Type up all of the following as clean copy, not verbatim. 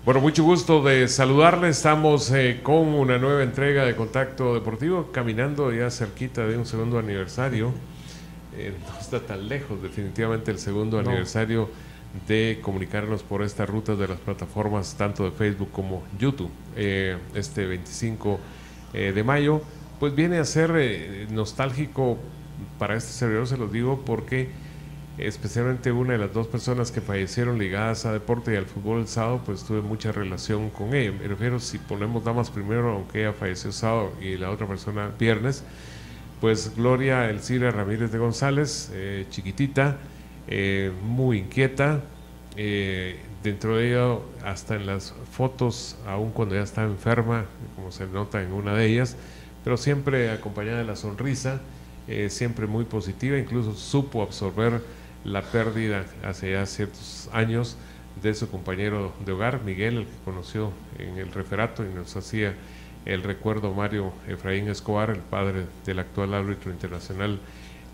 Bueno, mucho gusto de saludarle. Estamos con una nueva entrega de Contacto Deportivo, caminando ya cerquita de un segundo aniversario. No está tan lejos, definitivamente, el segundo aniversario de comunicarnos por estas rutas de las plataformas, tanto de Facebook como YouTube. Este 25 de mayo, pues viene a ser nostálgico para este servidor, se los digo, porque especialmente una de las dos personas que fallecieron ligadas a deporte y al fútbol el sábado, pues tuve mucha relación con ella. Me refiero, si ponemos damas primero, aunque ella falleció el sábado y la otra persona viernes, pues Gloria Elcira Ramírez de González, chiquitita, muy inquieta, dentro de ella, hasta en las fotos, aun cuando ya estaba enferma, como se nota en una de ellas, pero siempre acompañada de la sonrisa, siempre muy positiva, incluso supo absorber la pérdida hace ya ciertos años de su compañero de hogar, Miguel, el que conoció en el referato y nos hacía el recuerdo Mario Efraín Escobar, el padre del actual árbitro internacional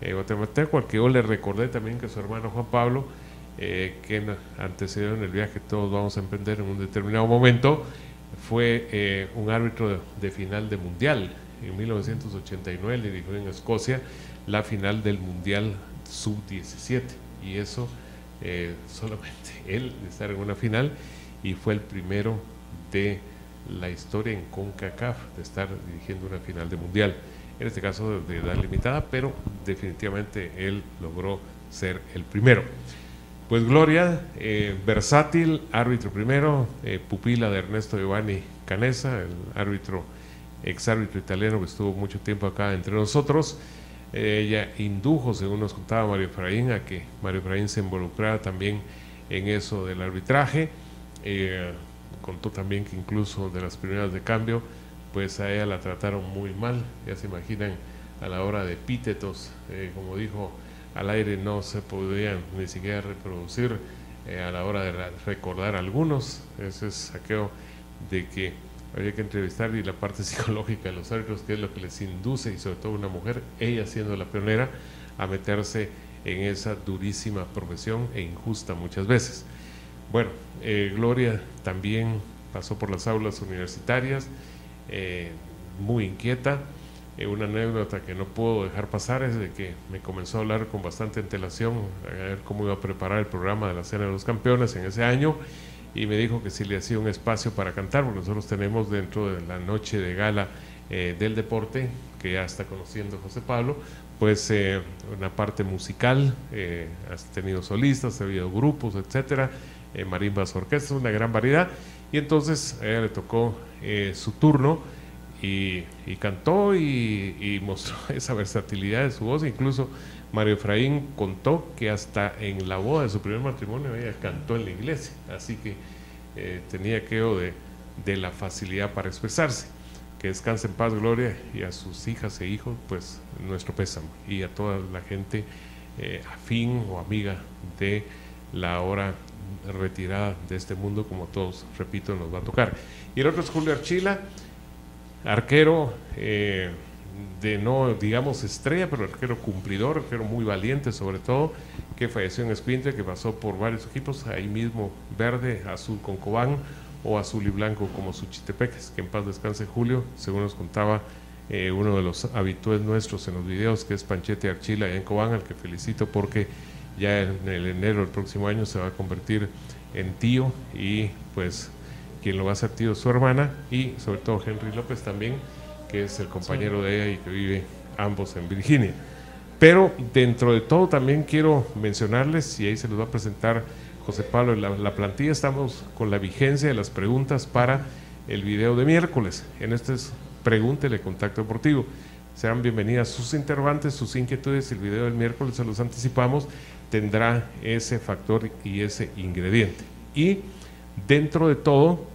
guatemalteco, al que yo le recordé también que su hermano Juan Pablo, que antecedió en el viaje que todos vamos a emprender en un determinado momento, fue un árbitro de final de mundial. En 1989 le dirigió en Escocia la final del Mundial Sub-17, y eso solamente él de estar en una final, y fue el primero de la historia en CONCACAF de estar dirigiendo una final de Mundial, en este caso de edad limitada, pero definitivamente él logró ser el primero. Pues Gloria, versátil, árbitro primero, pupila de Ernesto Giovanni Canessa, el árbitro exárbitro italiano que estuvo mucho tiempo acá entre nosotros. Ella indujo, según nos contaba Mario Efraín, a que Mario Efraín se involucrara también en eso del arbitraje. Contó también que incluso de las primeras de cambio, pues a ella la trataron muy mal. Ya se imaginan, a la hora de epítetos, como dijo al aire, no se podían ni siquiera reproducir a la hora de recordar algunos. Ese es saqueo de que habría que entrevistar, y la parte psicológica de los árbitros, que es lo que les induce, y sobre todo una mujer, ella siendo la pionera, a meterse en esa durísima profesión e injusta muchas veces. Bueno, Gloria también pasó por las aulas universitarias, muy inquieta. Una anécdota que no puedo dejar pasar es de que me comenzó a hablar con bastante antelación a ver cómo iba a preparar el programa de la Cena de los Campeones en ese año, y me dijo que si le hacía un espacio para cantar, porque nosotros tenemos dentro de la noche de gala del deporte, que ya está conociendo José Pablo, pues una parte musical, has tenido solistas, ha habido grupos, etcétera, marimbas, orquestas, una gran variedad, y entonces a ella le tocó su turno, y cantó y mostró esa versatilidad de su voz. Incluso Mario Efraín contó que hasta en la boda de su primer matrimonio ella cantó en la iglesia, así que tenía aquello de la facilidad para expresarse. Que descanse en paz Gloria, y a sus hijas e hijos, pues nuestro pésamo, y a toda la gente afín o amiga de la ahora retirada de este mundo, como todos, repito, nos va a tocar. Y el otro es Julio Archila, arquero de no digamos estrella, pero arquero cumplidor, arquero muy valiente sobre todo, que falleció en Escuintla, que pasó por varios equipos, ahí mismo verde, azul con Cobán, o azul y blanco como Suchitepeques, que en paz descanse Julio, según nos contaba uno de los habituales nuestros en los videos, que es Panchete Archila allá en Cobán, al que felicito porque ya en el enero del próximo año se va a convertir en tío, y pues quien lo va a hacer tío es su hermana, y sobre todo Henry López también, que es el compañero de ella y que vive ambos en Virginia. Pero dentro de todo también quiero mencionarles, y ahí se los va a presentar José Pablo, la plantilla. Estamos con la vigencia de las preguntas para el video de miércoles. En este es Pregúntele Contacto Deportivo. Serán bienvenidas sus interrogantes, sus inquietudes. El video del miércoles, se los anticipamos, tendrá ese factor y ese ingrediente. Y dentro de todo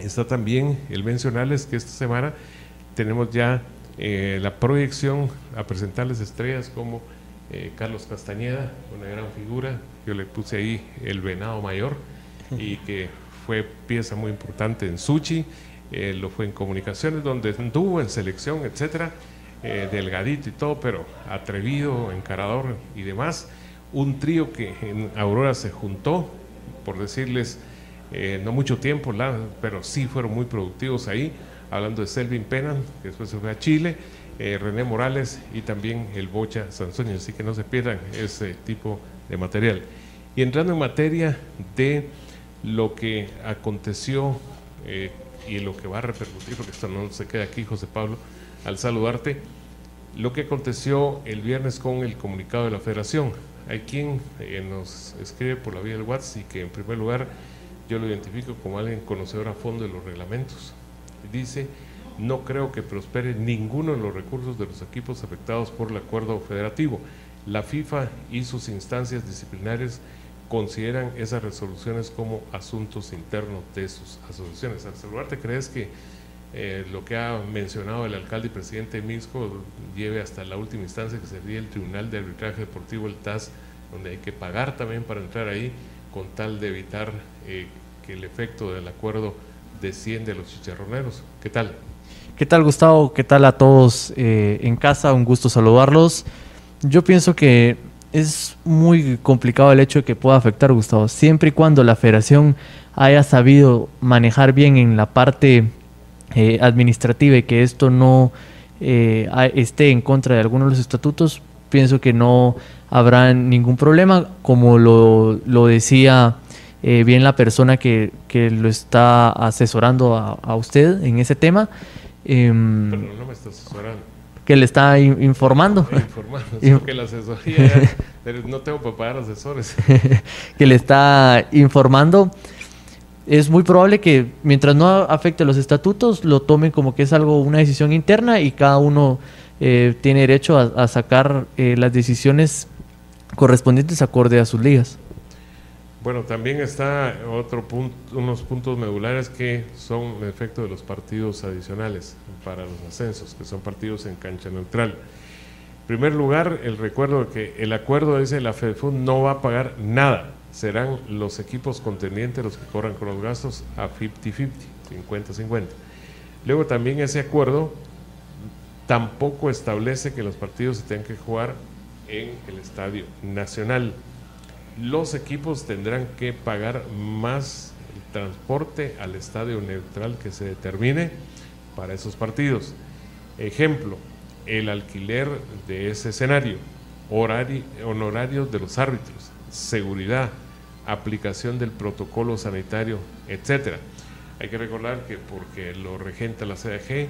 está también el mencionarles que esta semana tenemos ya la proyección a presentarles estrellas como Carlos Castañeda, una gran figura. Yo le puse ahí el venado mayor, y que fue pieza muy importante en Suchi, lo fue en comunicaciones, donde anduvo en selección, etcétera, delgadito y todo, pero atrevido, encarador y demás. Un trío que en Aurora se juntó, por decirles, no mucho tiempo, pero sí fueron muy productivos ahí, hablando de Selvin Penan, que después se fue a Chile, René Morales y también el Bocha Sansoni, así que no se pierdan ese tipo de material. Y entrando en materia de lo que aconteció y lo que va a repercutir, porque esto no se queda aquí, José Pablo, al saludarte, lo que aconteció el viernes con el comunicado de la Federación. Hay quien nos escribe por la vía del WhatsApp y que en primer lugar yo lo identifico como alguien conocedor a fondo de los reglamentos. Dice: no creo que prospere ninguno de los recursos de los equipos afectados por el acuerdo federativo. La FIFA y sus instancias disciplinarias consideran esas resoluciones como asuntos internos de sus asociaciones. Al saludarte, ¿crees que lo que ha mencionado el alcalde y presidente de Mixco lleve hasta la última instancia, que sería el Tribunal de Arbitraje Deportivo, el TAS, donde hay que pagar también para entrar ahí, con tal de evitar que el efecto del acuerdo desciende a los chicharroneros? ¿Qué tal? ¿Qué tal, Gustavo? ¿Qué tal a todos en casa? Un gusto saludarlos. Yo pienso que es muy complicado el hecho de que pueda afectar, Gustavo, siempre y cuando la federación haya sabido manejar bien en la parte administrativa y que esto no esté en contra de algunos de los estatutos. Pienso que no habrá ningún problema, como lo decía bien la persona que lo está asesorando a usted en ese tema. Pero no me está asesorando. Que le está informando. Informando, que la asesoría, pero no tengo para pagar asesores. Que le está informando. Es muy probable que mientras no afecte los estatutos, lo tomen como que es algo, una decisión interna, y cada uno tiene derecho a sacar las decisiones correspondientes acorde a sus ligas. Bueno, también está otro punto, unos puntos medulares que son el efecto de los partidos adicionales para los ascensos, que son partidos en cancha neutral. En primer lugar, el recuerdo de que el acuerdo dice: la FEDEFUT no va a pagar nada, serán los equipos contendientes los que corran con los gastos a 50-50, 50-50. Luego también ese acuerdo tampoco establece que los partidos se tengan que jugar en el Estadio Nacional. Los equipos tendrán que pagar más el transporte al estadio neutral que se determine para esos partidos. Ejemplo, el alquiler de ese escenario, honorarios de los árbitros, seguridad, aplicación del protocolo sanitario, etcétera. Hay que recordar que porque lo regenta la CDG,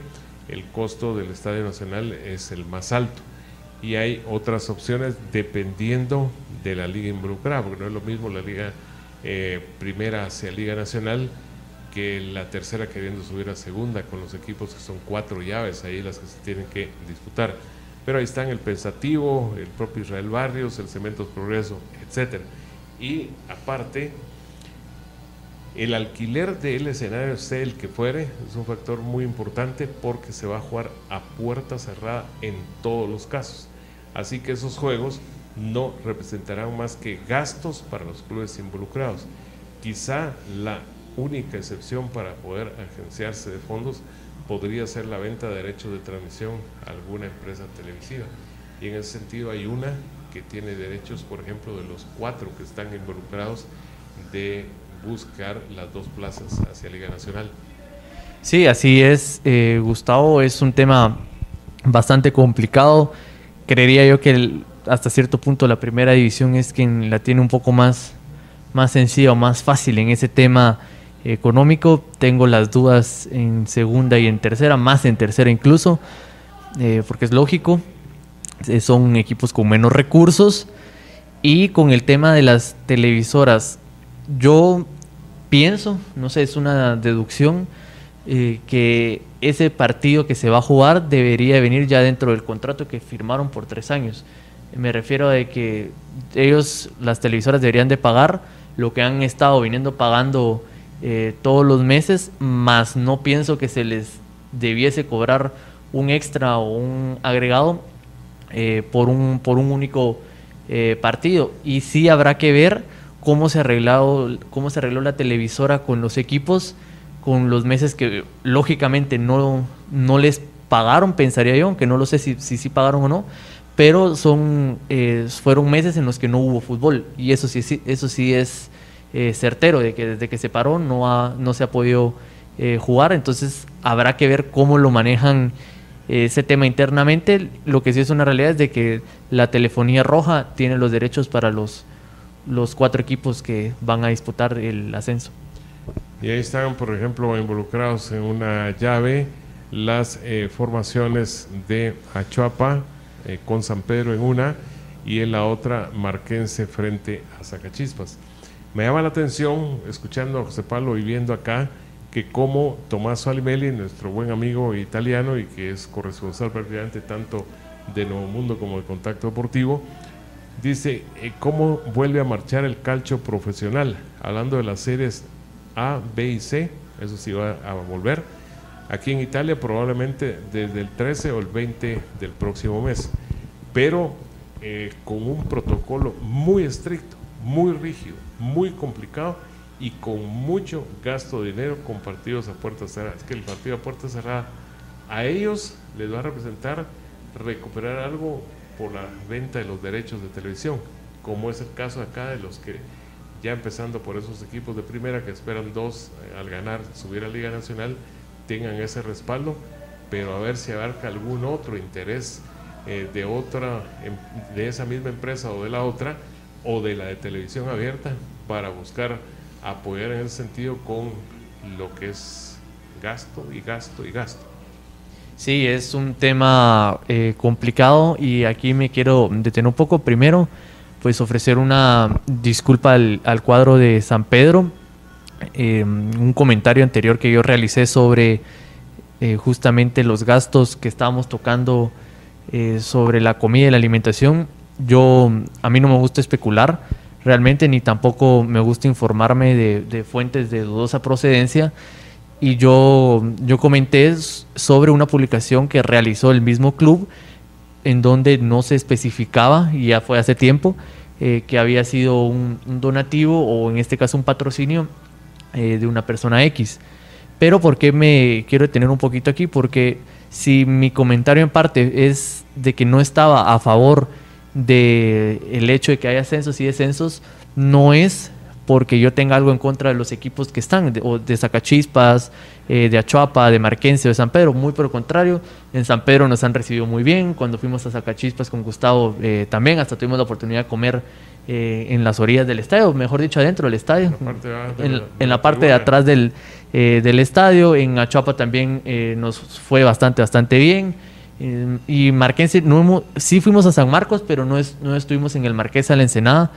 el costo del Estadio Nacional es el más alto, y hay otras opciones dependiendo de la liga involucrada, porque no es lo mismo la liga primera hacia Liga Nacional que la tercera queriendo subir a segunda, con los equipos que son 4 llaves ahí las que se tienen que disputar. Pero ahí están el Pensativo, el propio Israel Barrios, el Cementos Progreso, etcétera. Y aparte, el alquiler del escenario, sea el que fuere, es un factor muy importante porque se va a jugar a puerta cerrada en todos los casos. Así que esos juegos no representarán más que gastos para los clubes involucrados. Quizá la única excepción para poder agenciarse de fondos podría ser la venta de derechos de transmisión a alguna empresa televisiva. Y en ese sentido hay una que tiene derechos, por ejemplo, de los 4 que están involucrados, de buscar las 2 plazas hacia Liga Nacional. Sí, así es, Gustavo, es un tema bastante complicado. Creería yo que hasta cierto punto la primera división es quien la tiene un poco más sencilla o más fácil en ese tema económico. Tengo las dudas en segunda y en tercera, más en tercera incluso, porque es lógico, son equipos con menos recursos. Y con el tema de las televisoras, yo pienso, no sé, es una deducción, que ese partido que se va a jugar debería venir ya dentro del contrato que firmaron por 3 años. Me refiero a que ellos, las televisoras, deberían de pagar lo que han estado viniendo pagando todos los meses, más no pienso que se les debiese cobrar un extra o un agregado por un único partido. Y sí habrá que ver cómo se arregló la televisora con los equipos, con los meses que lógicamente no les pagaron, pensaría yo, aunque no lo sé si pagaron o no, pero fueron meses en los que no hubo fútbol, y eso sí es certero, de que desde que se paró no se ha podido jugar. Entonces habrá que ver cómo lo manejan ese tema internamente. Lo que sí es una realidad es de que la telefonía roja tiene los derechos para los 4 equipos que van a disputar el ascenso. Y ahí están, por ejemplo, involucrados en una llave las formaciones de Achuapa con San Pedro en una, y en la otra Marquense frente a Zacachispas. Me llama la atención, escuchando a José Pablo y viendo acá, que como Tommaso Alimelli, nuestro buen amigo italiano y que es corresponsal prácticamente tanto de Nuevo Mundo como de Contacto Deportivo, dice cómo vuelve a marchar el calcio profesional, hablando de las series A, B y C. Eso sí va a volver aquí en Italia probablemente desde el 13 o el 20 del próximo mes, pero con un protocolo muy estricto, muy rígido, muy complicado y con mucho gasto de dinero con partidos a puerta cerrada. Es que el partido a puerta cerrada a ellos les va a representar recuperar algo por la venta de los derechos de televisión, como es el caso acá de los que ya empezando por esos equipos de primera que esperan 2 al ganar subir a Liga Nacional, tengan ese respaldo, pero a ver si abarca algún otro interés de otra, de esa misma empresa o de la otra, o de la de televisión abierta, para buscar apoyar en ese sentido con lo que es gasto y gasto y gasto. Sí, es un tema complicado, y aquí me quiero detener un poco. Primero, pues ofrecer una disculpa al cuadro de San Pedro. Un comentario anterior que yo realicé sobre justamente los gastos que estábamos tocando sobre la comida y la alimentación. A mí no me gusta especular realmente, ni tampoco me gusta informarme de fuentes de dudosa procedencia, y yo comenté sobre una publicación que realizó el mismo club en donde no se especificaba, y ya fue hace tiempo, que había sido un donativo, o en este caso un patrocinio de una persona X. Pero ¿por qué me quiero detener un poquito aquí? Porque si mi comentario en parte es de que no estaba a favor del hecho de que haya ascensos y descensos, no es porque yo tenga algo en contra de los equipos que están, de Zacachispas, de Achuapa, de Marquense o de San Pedro. Muy por el contrario, en San Pedro nos han recibido muy bien. Cuando fuimos a Zacachispas con Gustavo también, hasta tuvimos la oportunidad de comer en las orillas del estadio, mejor dicho, adentro del estadio, en la parte de atrás del estadio. En Achuapa también nos fue bastante bien. Y Marquense, sí fuimos a San Marcos, pero no estuvimos en el Marqués a la Ensenada.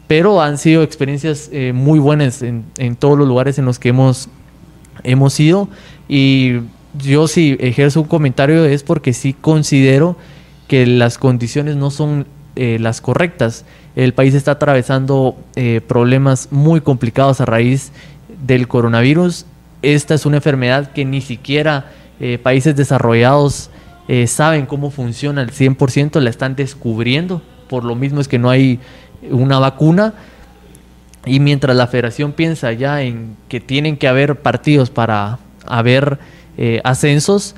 Pero han sido experiencias muy buenas en todos los lugares en los que hemos ido. Y yo, si ejerzo un comentario, es porque sí considero que las condiciones no son las correctas. El país está atravesando problemas muy complicados a raíz del coronavirus. Esta es una enfermedad que ni siquiera países desarrollados saben cómo funciona al 100%, la están descubriendo. Por lo mismo es que no hay una vacuna, y mientras la federación piensa ya en que tienen que haber partidos para haber ascensos,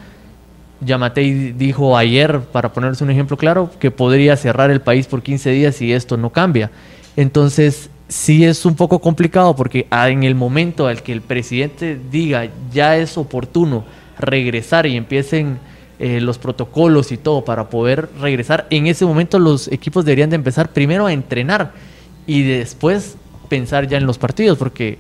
Yamatei dijo ayer, para ponerles un ejemplo claro, que podría cerrar el país por 15 días si esto no cambia. Entonces sí es un poco complicado, porque en el momento al que el presidente diga ya es oportuno regresar y empiecen los protocolos y todo para poder regresar, en ese momento los equipos deberían de empezar primero a entrenar y después pensar ya en los partidos, porque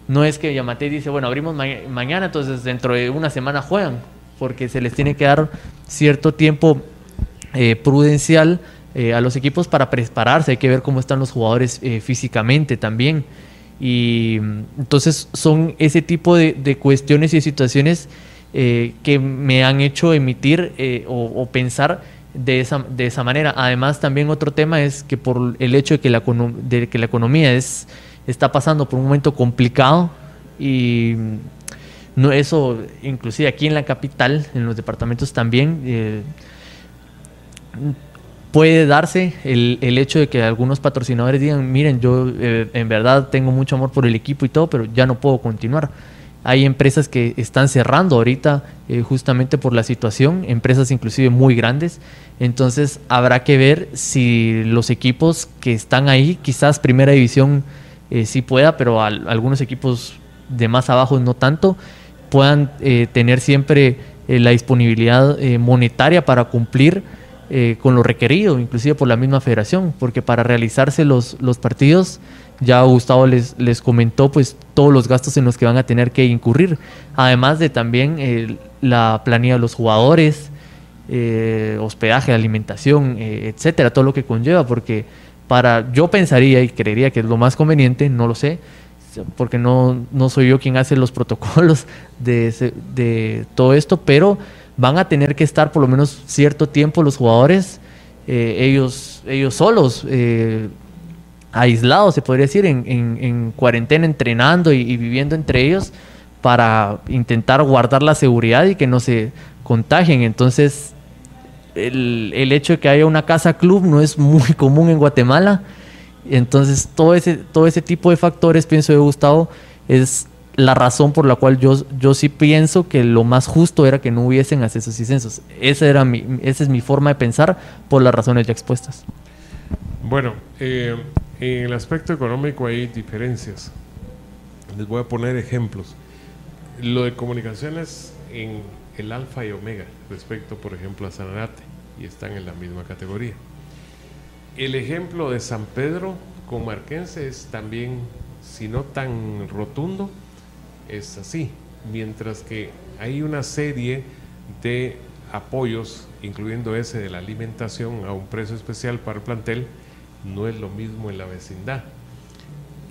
no es que Yamatei dice, bueno, abrimos mañana, entonces dentro de una semana juegan, porque se les tiene que dar cierto tiempo prudencial a los equipos para prepararse. Hay que ver cómo están los jugadores físicamente también, y entonces son ese tipo de cuestiones y situaciones que me han hecho emitir o pensar de esa manera. Además, también otro tema es que por el hecho de que la economía está pasando por un momento complicado, y no, eso inclusive aquí en la capital, en los departamentos también, puede darse el hecho de que algunos patrocinadores digan, miren, yo en verdad tengo mucho amor por el equipo y todo, pero ya no puedo continuar. Hay empresas que están cerrando ahorita justamente por la situación, empresas inclusive muy grandes. Entonces habrá que ver si los equipos que están ahí, quizás primera división sí pueda, pero algunos equipos de más abajo no tanto, puedan tener siempre la disponibilidad monetaria para cumplir con lo requerido, inclusive por la misma federación, porque para realizarse los partidos, ya Gustavo les comentó pues todos los gastos en los que van a tener que incurrir, además de también la planilla de los jugadores, hospedaje, alimentación, etcétera, todo lo que conlleva, porque yo pensaría y creería que es lo más conveniente, no lo sé, porque no soy yo quien hace los protocolos de todo esto, pero van a tener que estar por lo menos cierto tiempo los jugadores, ellos solos, aislados, se podría decir, en cuarentena, entrenando y viviendo entre ellos para intentar guardar la seguridad y que no se contagien. Entonces, el hecho de que haya una casa club no es muy común en Guatemala. Entonces, todo ese tipo de factores, pienso yo, Gustavo, es la razón por la cual yo sí pienso que lo más justo era que no hubiesen ascensos y descensos. Esa es mi forma de pensar por las razones ya expuestas. Bueno, en el aspecto económico hay diferencias. Les voy a poner ejemplos. Lo de comunicaciones en el alfa y omega respecto, por ejemplo, a Sanarate, y están en la misma categoría. El ejemplo de San Pedro con Marquense es también, si no tan rotundo, es así, mientras que hay una serie de apoyos, incluyendo ese de la alimentación a un precio especial para el plantel, no es lo mismo en la vecindad.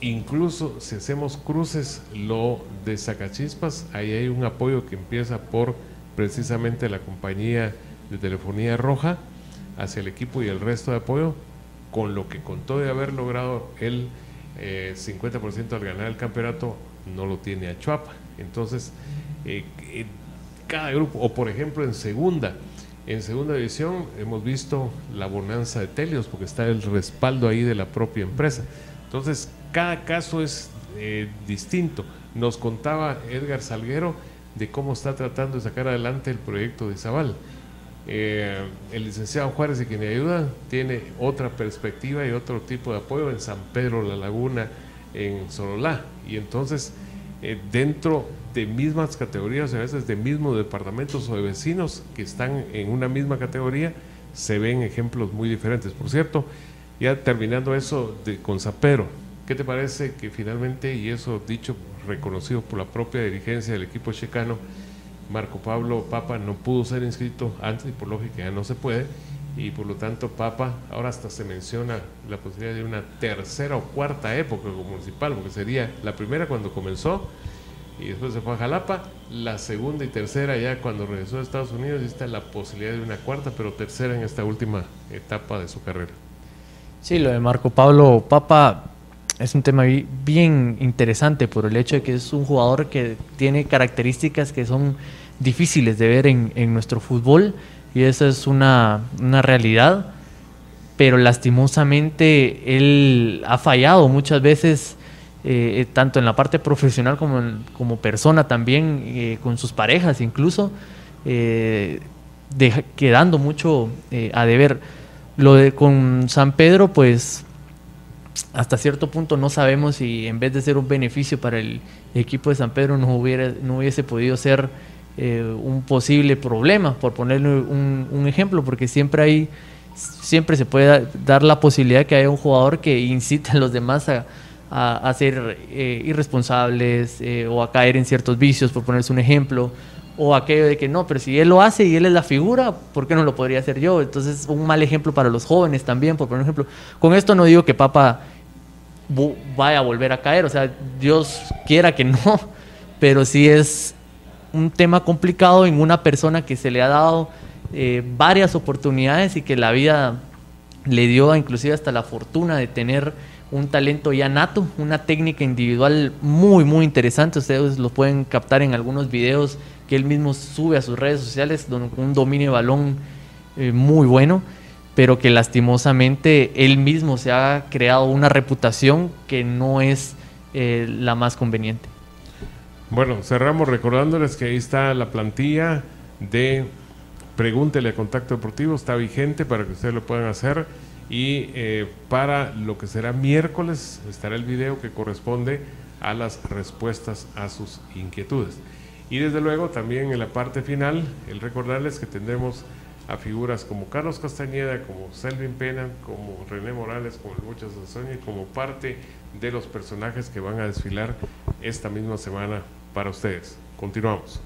Incluso si hacemos cruces, lo de Zacachispas, ahí hay un apoyo que empieza por precisamente la compañía de telefonía roja hacia el equipo y el resto de apoyo, con lo que contó de haber logrado el 50% al ganar el campeonato, no lo tiene Achuapa. Entonces, cada grupo, o por ejemplo en segunda división hemos visto la bonanza de Telios, porque está el respaldo ahí de la propia empresa. Entonces, cada caso es distinto. Nos contaba Edgar Salguero de cómo está tratando de sacar adelante el proyecto de Izabal. El licenciado Juárez, de quien me ayuda, tiene otra perspectiva y otro tipo de apoyo en San Pedro La Laguna, en Sololá, y entonces dentro de mismas categorías, a veces de mismos departamentos o de vecinos que están en una misma categoría, se ven ejemplos muy diferentes. Por cierto, ya terminando eso con San Pedro, ¿qué te parece que finalmente, y eso dicho, reconocido por la propia dirigencia del equipo checano, Marco Pablo Papa no pudo ser inscrito antes y por lógica ya no se puede, y por lo tanto Papa, ahora hasta se menciona la posibilidad de una tercera o cuarta época como municipal, porque sería la primera cuando comenzó y después se fue a Jalapa, la segunda y tercera ya cuando regresó a Estados Unidos, y está la posibilidad de una cuarta, pero tercera en esta última etapa de su carrera. Sí, lo de Marco Pablo Papa es un tema bien interesante por el hecho de que es un jugador que tiene características que son difíciles de ver en nuestro fútbol, y esa es una realidad, pero lastimosamente él ha fallado muchas veces, tanto en la parte profesional como persona también, con sus parejas incluso, quedando mucho a deber. Con San Pedro, pues hasta cierto punto no sabemos si en vez de ser un beneficio para el equipo de San Pedro no hubiese podido ser un posible problema, por ponerle un ejemplo, porque siempre se puede dar la posibilidad de que haya un jugador que incite a los demás a ser irresponsables, o a caer en ciertos vicios, por ponerse un ejemplo, o aquello de que no, pero si él lo hace y él es la figura, ¿por qué no lo podría hacer yo? Entonces, un mal ejemplo para los jóvenes también, por poner un ejemplo. Con esto no digo que Papa vaya a volver a caer, o sea, Dios quiera que no, pero sí es un tema complicado en una persona que se le ha dado varias oportunidades y que la vida le dio inclusive hasta la fortuna de tener un talento ya nato, una técnica individual muy muy interesante. Ustedes lo pueden captar en algunos videos que él mismo sube a sus redes sociales, un dominio de balón muy bueno, pero que lastimosamente él mismo se ha creado una reputación que no es la más conveniente. Bueno, cerramos recordándoles que ahí está la plantilla de Pregúntele a Contacto Deportivo, está vigente para que ustedes lo puedan hacer, y para lo que será miércoles estará el video que corresponde a las respuestas a sus inquietudes. Y desde luego también en la parte final, el recordarles que tendremos a figuras como Carlos Castañeda, como Selvin Pena, como René Morales, como el Muchas Sazoña, como parte de los personajes que van a desfilar esta misma semana para ustedes. Continuamos.